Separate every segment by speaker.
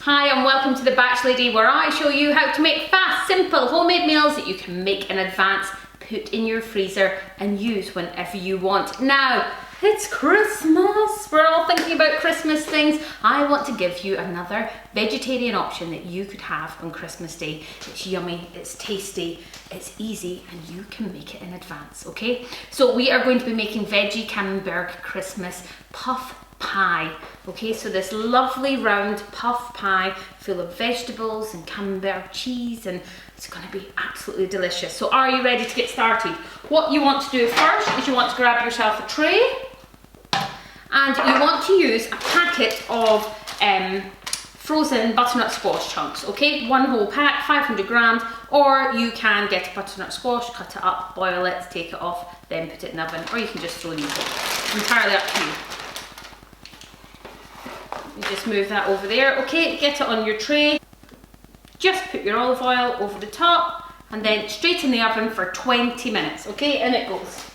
Speaker 1: Hi and welcome to the Batch Lady, where I show you how to make fast, simple, homemade meals that you can make in advance, put in your freezer and use whenever you want. Now, it's Christmas. We're all thinking about Christmas things. I want to give you another vegetarian option that you could have on Christmas Day. It's yummy, it's tasty, it's easy, and you can make it in advance, okay? So we are going to be making veggie Camembert Christmas puff pie. Okay, so this lovely round puff pie full of vegetables and Camembert cheese, and it's going to be absolutely delicious. So are you ready to get started? What you want to do first is you want to grab yourself a tray, and you want to use a packet of frozen butternut squash chunks. Okay, one whole pack, 500 grams, or you can get a butternut squash, cut it up, boil it, take it off, then put it in the oven, or you can just throw these in. It's entirely up to you. You just move that over there. Okay, get it on your tray. Just put your olive oil over the top and then straight in the oven for 20 minutes. Okay, in it goes.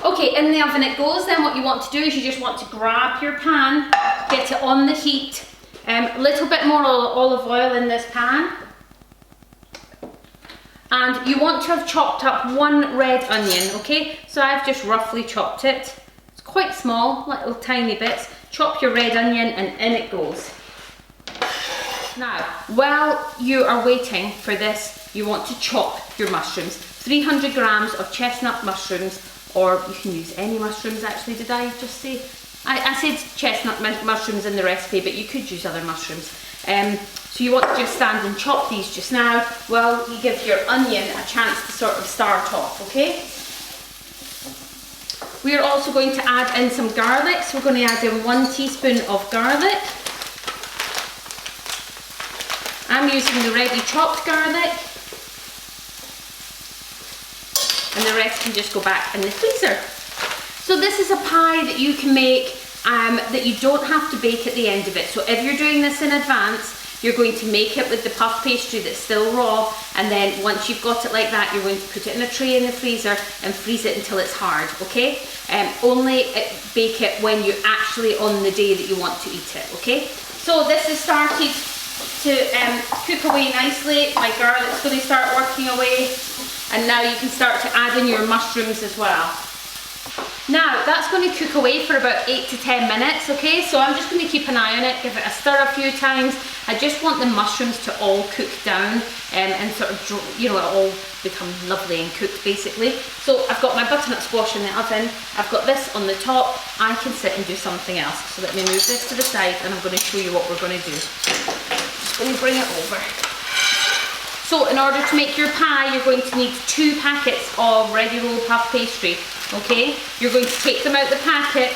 Speaker 1: Okay, in the oven it goes. Then what you want to do is you just want to grab your pan, get it on the heat, a little bit more olive oil in this pan. And you want to have chopped up one red onion, okay? So I've just roughly chopped it. Quite small, little tiny bits. Chop your red onion and in it goes. Now, while you are waiting for this, you want to chop your mushrooms. 300 grams of chestnut mushrooms, or you can use any mushrooms actually, did I just say? I said chestnut mushrooms in the recipe, but you could use other mushrooms. So you want to just stand and chop these just now while you give your onion a chance to sort of start off, okay? We are also going to add in some garlic, so we're going to add in 1 teaspoon of garlic. I'm using the ready chopped garlic, and the rest can just go back in the freezer. So this is a pie that you can make that you don't have to bake at the end of it. So if you're doing this in advance, you're going to make it with the puff pastry that's still raw, and then once you've got it like that, you're going to put it in a tray in the freezer and freeze it until it's hard, okay? Only bake it when you're actually on the day that you want to eat it, okay? So this has started to cook away nicely. My garlic's going to start working away, and now you can start to add in your mushrooms as well. Now, that's going to cook away for about 8 to 10 minutes, okay? So I'm just going to keep an eye on it, give it a stir a few times. I just want the mushrooms to all cook down and sort of, you know, it all become lovely and cooked basically. So I've got my butternut squash in the oven, I've got this on the top. I can sit and do something else. So let me move this to the side and I'm going to show you what we're going to do. Just going to bring it over. So in order to make your pie, you're going to need 2 packets of ready roll puff pastry, okay? You're going to take them out the packet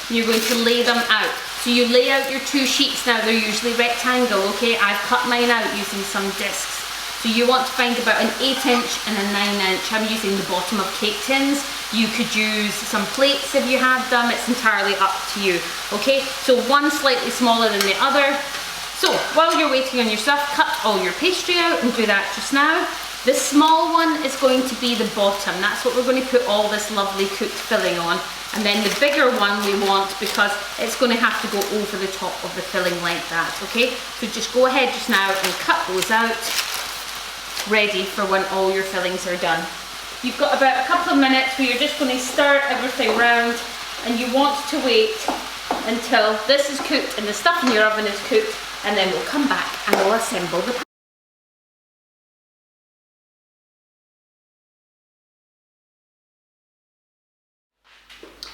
Speaker 1: and you're going to lay them out. So you lay out your 2 sheets. Now they're usually rectangle, okay? I've cut mine out using some discs. So you want to find about an 8-inch and a 9-inch. I'm using the bottom of cake tins. You could use some plates if you had them. It's entirely up to you, okay? So one slightly smaller than the other. So while you're waiting on your stuff, cut all your pastry out and do that just now. The small one is going to be the bottom. That's what we're going to put all this lovely cooked filling on. And then the bigger one we want because it's going to have to go over the top of the filling like that, okay? So just go ahead just now and cut those out, ready for when all your fillings are done. You've got about a couple of minutes where you're just going to stir everything round, and you want to wait until this is cooked and the stuff in your oven is cooked, and then we'll come back and we'll assemble the pie.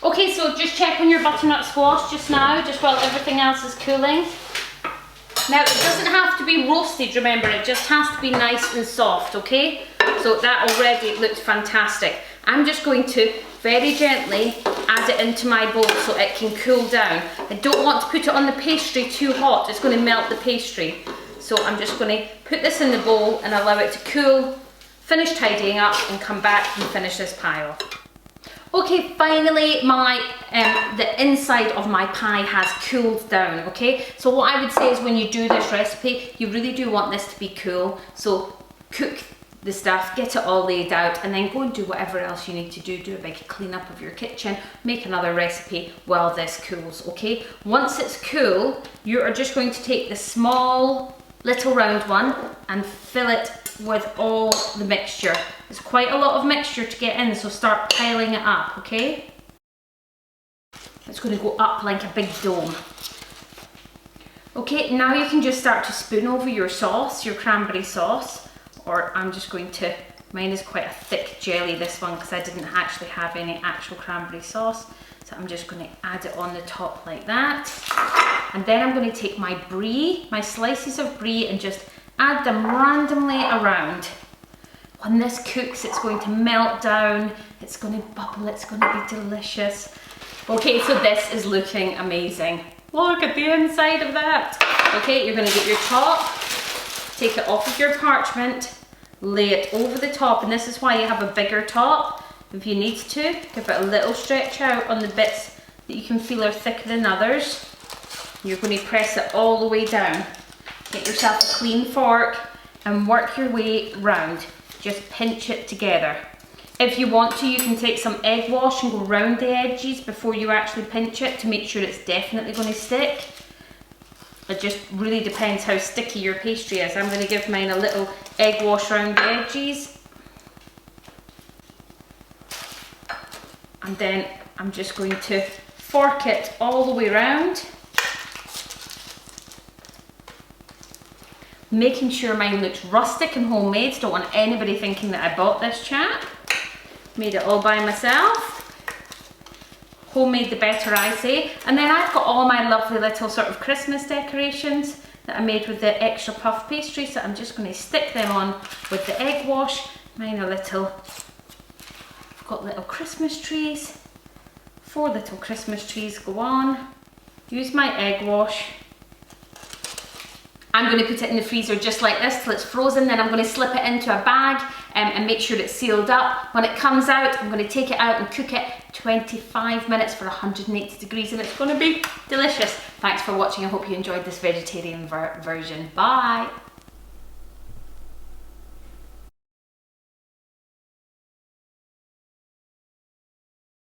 Speaker 1: Okay, so just check on your butternut squash just now, just while everything else is cooling. Now, it doesn't have to be roasted, remember, it just has to be nice and soft, okay? So that already looks fantastic. I'm just going to very gently add it into my bowl so it can cool down. I don't want to put it on the pastry too hot, it's going to melt the pastry. So I'm just going to put this in the bowl and allow it to cool, finish tidying up and come back and finish this pie off. Okay, finally the inside of my pie has cooled down, okay? So what I would say is when you do this recipe, you really do want this to be cool. So cook the stuff, get it all laid out, and then go and do whatever else you need to do. Do a big clean up of your kitchen, make another recipe while this cools, okay? Once it's cool, you are just going to take the small little round one and fill it with all the mixture. It's quite a lot of mixture to get in, so start piling it up, okay? It's going to go up like a big dome. Okay, now you can just start to spoon over your sauce, your cranberry sauce, or I'm just going to, mine is quite a thick jelly, this one, because I didn't actually have any actual cranberry sauce. So I'm just going to add it on the top like that. And then I'm going to take my brie, my slices of brie, and just add them randomly around. When this cooks, it's going to melt down, it's going to bubble, it's going to be delicious. Okay, so this is looking amazing. Look at the inside of that. Okay, you're going to get your top, take it off of your parchment, lay it over the top, and this is why you have a bigger top. If you need to, give it a little stretch out on the bits that you can feel are thicker than others. You're going to press it all the way down. Get yourself a clean fork and work your way round. Just pinch it together. If you want to, you can take some egg wash and go round the edges before you actually pinch it to make sure it's definitely going to stick. It just really depends how sticky your pastry is. I'm going to give mine a little egg wash around the edges. And then I'm just going to fork it all the way around. Making sure mine looks rustic and homemade. Don't want anybody thinking that I bought this chap. Made it all by myself. Homemade the better, I say. And then I've got all my lovely little sort of Christmas decorations that I made with the extra puff pastry, so I'm just going to stick them on with the egg wash. Mine are little, I've got little Christmas trees. 4 little Christmas trees go on. Use my egg wash. I'm going to put it in the freezer just like this till it's frozen, then I'm going to slip it into a bag and make sure it's sealed up. When it comes out, I'm going to take it out and cook it 25 minutes for 180 degrees, and it's going to be delicious. Thanks for watching. I hope you enjoyed this vegetarian version. Bye!